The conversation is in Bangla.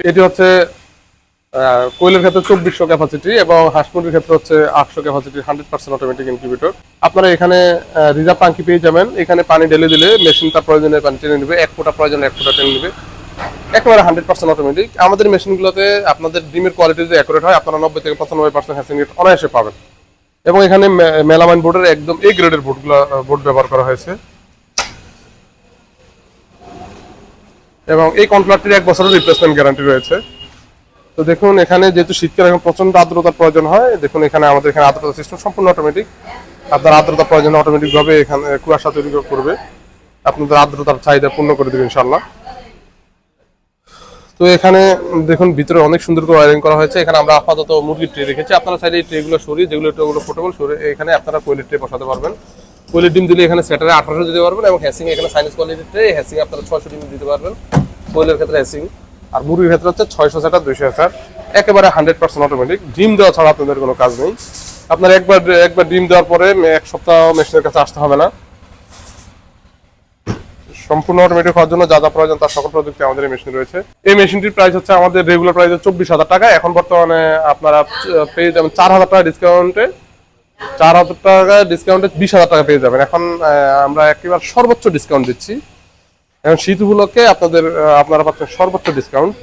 এটি হচ্ছে কোয়েলের ক্ষেত্রে 2400 ক্যাপাসিটি এবং হাঁস মুরগির ক্ষেত্রে হচ্ছে 800 ক্যাপাসিটি 100% অটোমেটিক ইনকিউবেটর। আপনারা এখানে রিজার্ভ ট্যাঙ্কি পেয়ে যাবেন। এখানে পানি ঢেলে দিলে মেশিন তার প্রয়োজনে পানি টেনে নেবে, 1 ফোঁটা প্রয়োজনে 1 ফোঁটা টেনে নেবে, একেবারে 100% অটোমেটিক। আমাদের মেশিনগুলোতে আপনাদের ডিমের কোয়ালিটি যদি অ্যাকুরেট হয় আপনারা 90 থেকে 95% হ্যাচিং রেট অনায়াসে পাবেন। এবং এখানে মেলামাইন বোর্ডের একদম এ গ্রেডের বোর্ড ব্যবহার করা হয়েছে এবং এই কন্ট্রাক্টের 1 বছরের রিপ্লেসমেন্ট গ্যারান্টি রয়েছে। তো দেখুন এখানে যেহেতু শীতকালে এখন প্রচন্ড আর্দ্রতার প্রয়োজন হয়, দেখুন এখানে আমাদের এখানে আর্দ্রতা সিস্টেম সম্পূর্ণ অটোমেটিক। আপনার আর্দ্রতা প্রয়োজন অটোমেটিক ভাবে এখানে কুয়াশা তৈরি করবে, আপনাদের আর্দ্রতার চাহিদা পূর্ণ করে দেবে ইনশাল্লাহ। তো এখানে দেখুন ভিতরে অনেক সুন্দর করে ওয়্যারিং করা হয়েছে। এখানে আমরা আপাতত মুরগির ট্রে রেখেছি, আপনারা চাইলে এই ট্রেগুলো সরিয়ে যেগুলো ট্রেগুলো পোর্টেবল সরিয়ে এখানে আপনারা কোয়েলের ট্রে বসাতে পারবেন। কোয়েলের ডিম দিলে এখানে সেটারে 1800 দিতে পারবেন এবং হ্যাসিং এখানে সাইনিজ কোয়ালিটির ট্রে, হ্যাসিং আপনারা 600 ডিম দিতে পারবেন কোয়েলের ক্ষেত্রে হ্যাসিং। আর মুরগির ক্ষেত্রে হচ্ছে 600 সেটা 200 স্যার, একেবারে 100% অটোমেটিক। ডিম দেওয়া ছাড়া আপনাদের কোনো কাজ নেই। আপনার একবার ডিম দেওয়ার পরে 1 সপ্তাহ মেশিনের কাছে আসতে হবে না। সম্পূর্ণ অটোমেটিক হওয়ার জন্য যা যা প্রয়োজন তার সকল প্রযুক্তি আমাদের এই মেশিন রয়েছে। এই মেশিনটির প্রাইস হচ্ছে আমাদের রেগুলার প্রাইস 24,000 টাকা, এখন বর্তমানে আপনারা পেয়ে যাবেন 4,000 টাকা ডিসকাউন্টে। 4,000 টাকা ডিসকাউন্টে 20,000 টাকা পেয়ে যাবেন। এখন আমরা একেবারে সর্বোচ্চ ডিসকাউন্ট দিচ্ছি। এখন শীত উপলক্ষে আপনারা পাচ্ছেন সর্বোচ্চ ডিসকাউন্ট।